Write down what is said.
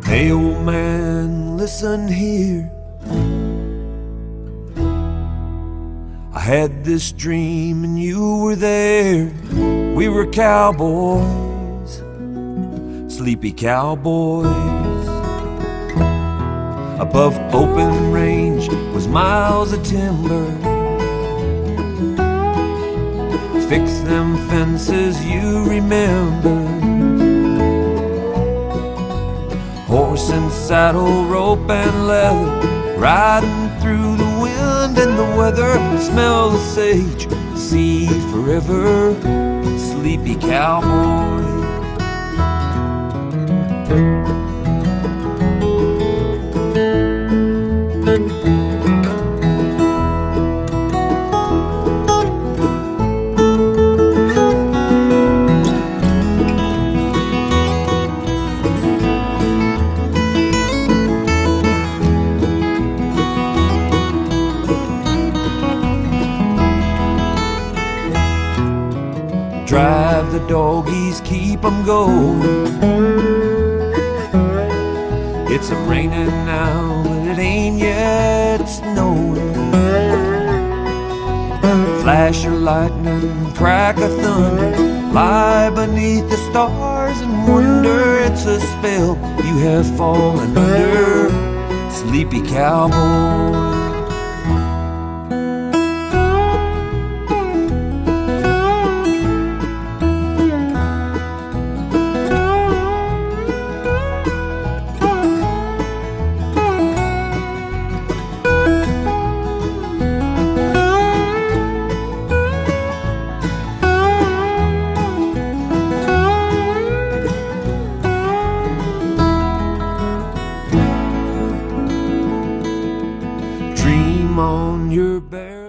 Hey old man, listen here. I had this dream and you were there. We were cowboys, sleepy cowboys. Above open range was miles of timber. Fix them fences you remember. Horse and saddle, rope and leather, riding through the wind and the weather. Smell the sage, see forever, sleepy cowboy. Drive the doggies, keep 'em going. It's a-raining now, but it ain't yet snowing. Flash of lightning, crack of thunder, lie beneath the stars and wonder. It's a spell you have fallen under, sleepy cowboy. Dream on your bare